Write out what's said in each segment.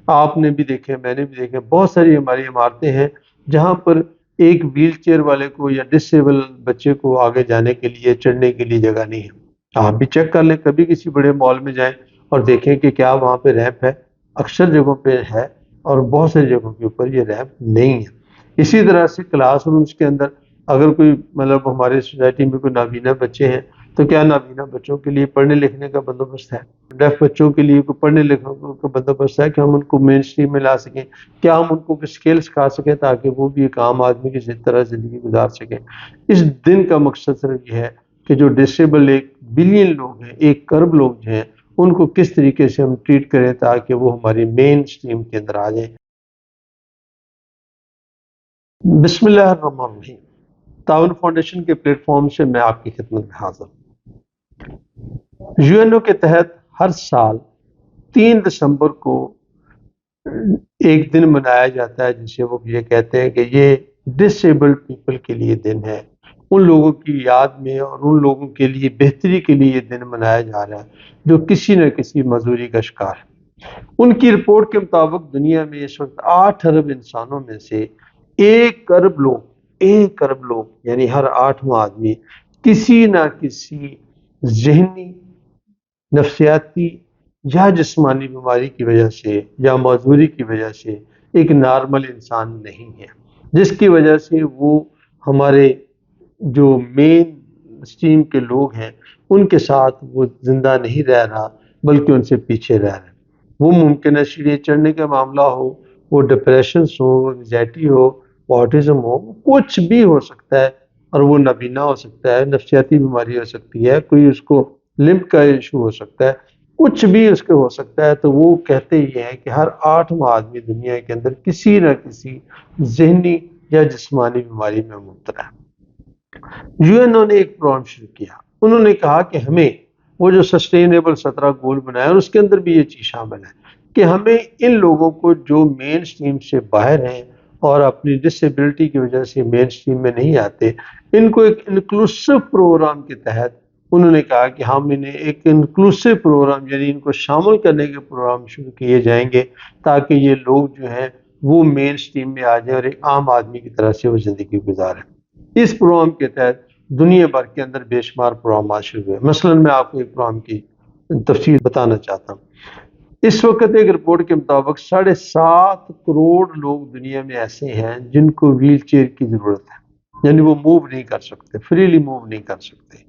آپ نے بھی دیکھے، میں نے بھی دیکھے، بہت ساری ہماری عمارتیں ہیں جہاں پر ایک ویل چیئر والے کو یا ڈسیبل بچے کو آگے جانے کے لیے، چڑھنے کے لیے جگہ نہیں ہے۔ آپ بھی چیک کر لیں، کبھی کسی بڑے مال میں جائیں اور دیکھیں کہ کیا وہاں پہ ریمپ ہے۔ اکثر جگہوں پہ ہے اور بہت ساری جگہوں کے اوپر یہ ریمپ نہیں ہے۔ اسی طرح سے کلاس رومز کے اندر اگر کوئی ہمارے سوسائٹی میں کوئی نابینا بچے ہیں تو کیا نابینا بچوں کے لیے پڑھنے لکھنے کا بندوبست ہے؟ ڈیف بچوں کے لیے کوئی پڑھنے لکھنے کا بندوبست ہے کہ ہم ان کو مین اسٹریم میں لا سکیں؟ کیا ہم ان کو اسکل سکھا سکیں تاکہ وہ بھی ایک عام آدمی کی طرح زندگی گزار سکیں؟ اس دن کا مقصد صرف یہ ہے کہ جو ڈسیبل 1 بلین لوگ ہیں، 1 ارب لوگ جو ہیں، ان کو کس طریقے سے ہم ٹریٹ کریں تاکہ وہ ہماری مین اسٹریم کے اندر آ جائیں۔ بسم اللہ الرحمن الرحیم۔ تعاون فاؤنڈیشن کے پلیٹ فارم سے میں آپ کی خدمت میں حاضر ہوں۔ یو این او کے تحت ہر سال 3 دسمبر کو ایک دن منایا جاتا ہے جسے وہ یہ کہتے ہیں کہ یہ ڈسیبلڈ پیپل کے لیے دن ہے، ان لوگوں کی یاد میں اور ان لوگوں کے لیے بہتری کے لیے یہ دن منایا جا رہا ہے جو کسی نہ کسی معذوری کا شکار ہے۔ ان کی رپورٹ کے مطابق دنیا میں اس وقت 8 ارب انسانوں میں سے 1 ارب لوگ یعنی ہر 8واں آدمی کسی نہ کسی ذہنی، نفسیاتی یا جسمانی بیماری کی وجہ سے یا معذوری کی وجہ سے ایک نارمل انسان نہیں ہے، جس کی وجہ سے وہ ہمارے جو مین اسٹریم کے لوگ ہیں ان کے ساتھ وہ زندہ نہیں رہ رہا بلکہ ان سے پیچھے رہ رہا ہے۔ وہ ممکن ہے سیڑھیاں چڑھنے کا معاملہ ہو، وہ ڈپریشنس ہو، انگزائٹی ہو، آٹزم ہو، کچھ بھی ہو سکتا ہے، اور وہ نابینا ہو سکتا ہے، نفسیاتی بیماری ہو سکتی ہے، کوئی اس کو لمب کا ایشو ہو سکتا ہے، کچھ بھی اس کے ہو سکتا ہے۔ تو وہ کہتے یہ ہیں کہ ہر 8واں آدمی دنیا کے اندر کسی نہ کسی ذہنی یا جسمانی بیماری میں مبتلا ہے۔ یو این او نے ایک پروگرام شروع کیا، انہوں نے کہا کہ ہمیں وہ جو سسٹینیبل 17 گول بنایا اور اس کے اندر بھی یہ چیز شامل ہے کہ ہمیں ان لوگوں کو جو مین اسٹریم سے باہر ہیں اور اپنی ڈسیبلٹی کی وجہ سے مین اسٹریم میں نہیں آتے، ان کو ایک انکلوسیو پروگرام کے تحت انہوں نے کہا کہ ہم انہیں ایک انکلوسیو پروگرام یعنی ان کو شامل کرنے کے پروگرام شروع کیے جائیں گے تاکہ یہ لوگ جو ہیں وہ مین اسٹریم میں آ جائیں اور ایک عام آدمی کی طرح سے وہ زندگی گزاریں۔ اس پروگرام کے تحت دنیا بھر کے اندر بے شمار پروگرامات شروع ہوئے۔ مثلا میں آپ کو ایک پروگرام کی تفصیل بتانا چاہتا ہوں۔ اس وقت ایک رپورٹ کے مطابق 7.5 کروڑ لوگ دنیا میں ایسے ہیں جن کو ویل چیئر کی ضرورت ہے، یعنی وہ موو نہیں کر سکتے، فریلی موو نہیں کر سکتے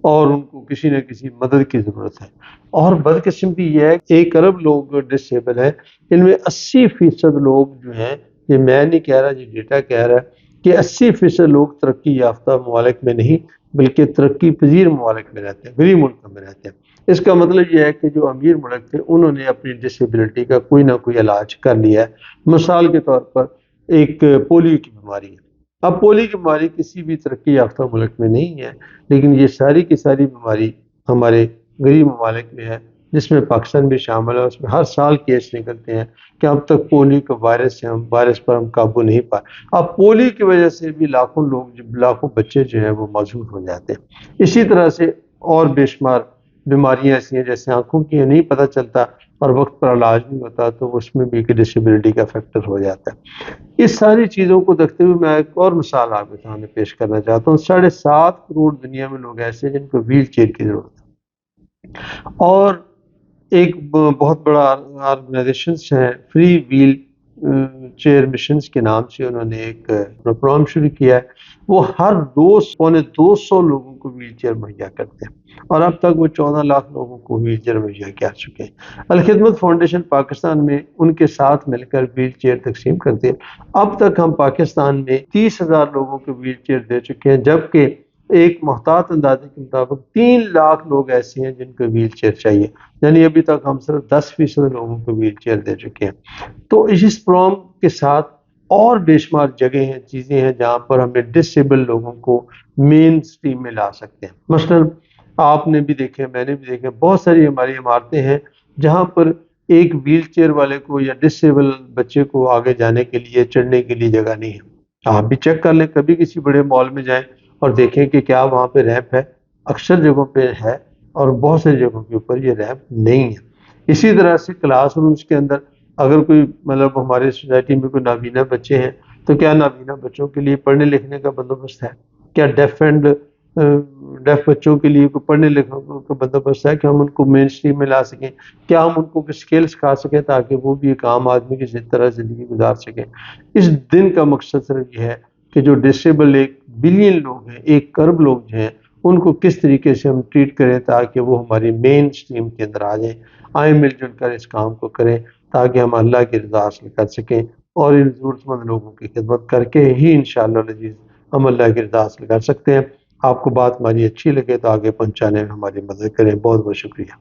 اور ان کو کسی نہ کسی مدد کی ضرورت ہے۔ اور بدقسمتی یہ ہے کہ 1 ارب لوگ ڈسیبل ہیں، ان میں 80% لوگ جو ہیں، یہ میں نہیں کہہ رہا، یہ ڈیٹا کہہ رہا ہے کہ 80% لوگ ترقی یافتہ ممالک میں نہیں بلکہ ترقی پذیر ممالک میں رہتے ہیں، غریب ملکوں میں رہتے ہیں۔ اس کا مطلب یہ ہے کہ جو امیر ملک تھے انہوں نے اپنی ڈسیبلٹی کا کوئی نہ کوئی علاج کر لیا ہے۔ مثال کے طور پر ایک پولیو کی بیماری ہے۔ اب پولیو کی بیماری کسی بھی ترقی یافتہ ملک میں نہیں ہے، لیکن یہ ساری کی ساری بیماری ہمارے غریب ممالک میں ہے، جس میں پاکستان بھی شامل ہے۔ اس میں ہر سال کیس نکلتے ہیں کہ اب تک پولیو کا وائرس پر ہم قابو نہیں پائے۔ اب پولیو کی وجہ سے بھی لاکھوں بچے جو ہیں وہ معذور ہو جاتے ہیں۔ اسی طرح سے اور بے شمار بیماریاں ایسی ہیں جیسے آنکھوں کی نہیں پتہ چلتا اور وقت پر علاج نہیں ہوتا تو اس میں بھی ایک ڈسیبلٹی کا فیکٹر ہو جاتا ہے۔ اس ساری چیزوں کو دیکھتے ہوئے میں ایک اور مثال آپ کے سامنے پیش کرنا چاہتا ہوں۔ 7.5 کروڑ دنیا میں لوگ ایسے ہیں جن کو ویل چیئر کی ضرورت ہے، اور ایک بہت بڑا آرگنائزیشنز ہیں فری ویل چیئر مشنز کے نام سے، انہوں نے ایک پروگرام شروع کیا ہے۔ وہ ہر روز 250 لوگوں کو ویل چیئر مہیا کرتے ہیں اور اب تک وہ 14 لاکھ لوگوں کو ویل چیئر مہیا کر چکے ہیں۔ الخدمت فاؤنڈیشن پاکستان میں ان کے ساتھ مل کر ویل چیئر تقسیم کرتے ہیں۔ اب تک ہم پاکستان میں 30,000 لوگوں کو ویل چیئر دے چکے ہیں، جبکہ ایک محتاط اندازے کے مطابق 3 لاکھ لوگ ایسے ہیں جن کو ویل چیئر چاہیے، یعنی ابھی تک ہم صرف 10% لوگوں کو ویل چیئر دے چکے ہیں۔ تو اس پروگرام کے ساتھ اور بے شمار جگہیں ہیں، چیزیں ہیں جہاں پر ہمیں ڈسیبل لوگوں کو مین اسٹریم میں لا سکتے ہیں۔ مثلا آپ نے بھی دیکھے، میں نے بھی دیکھے، بہت ساری ہماری عمارتیں ہیں جہاں پر ایک ویل چیئر والے کو یا ڈسیبل بچے کو آگے جانے کے لیے، چڑھنے کے لیے جگہ نہیں ہے۔ آپ بھی چیک کر لیں، کبھی کسی بڑے مال میں جائیں اور دیکھیں کہ کیا وہاں پہ ریمپ ہے۔ اکثر جگہوں پہ ہے اور بہت ساری جگہوں کے اوپر یہ ریمپ نہیں ہے۔ اسی طرح سے کلاس رومز کے اندر اگر کوئی مطلب ہمارے سوسائٹی میں کوئی نابینا بچے ہیں تو کیا نابینا بچوں کے لیے پڑھنے لکھنے کا بندوبست ہے؟ کیا ڈیف بچوں کے لیے کوئی پڑھنے لکھنے کا بندوبست ہے کہ ہم ان کو مین اسٹریم میں لا سکیں؟ کیا ہم ان کو اسکل سکھا سکیں تاکہ وہ بھی ایک عام آدمی کی طرح زندگی گزار سکیں؟ اس دن کا مقصد صرف یہ ہے کہ جو ڈسیبل 1 بلین لوگ ہیں، 1 ارب لوگ جو ہیں، ان کو کس طریقے سے ہم ٹریٹ کریں تاکہ وہ ہماری مین اسٹریم کے اندر آ جائیں، آئیں مل جل کر اس کام کو کریں تاکہ ہم اللہ کی رضا حاصل کر سکیں، اور ان ضرورت مند لوگوں کی خدمت کر کے ہی انشاءاللہ العزیز ہم اللہ کی رضا حاصل کر سکتے ہیں۔ آپ کو بات ہماری اچھی لگے تو آگے پہنچانے میں ہماری مدد کریں۔ بہت بہت شکریہ۔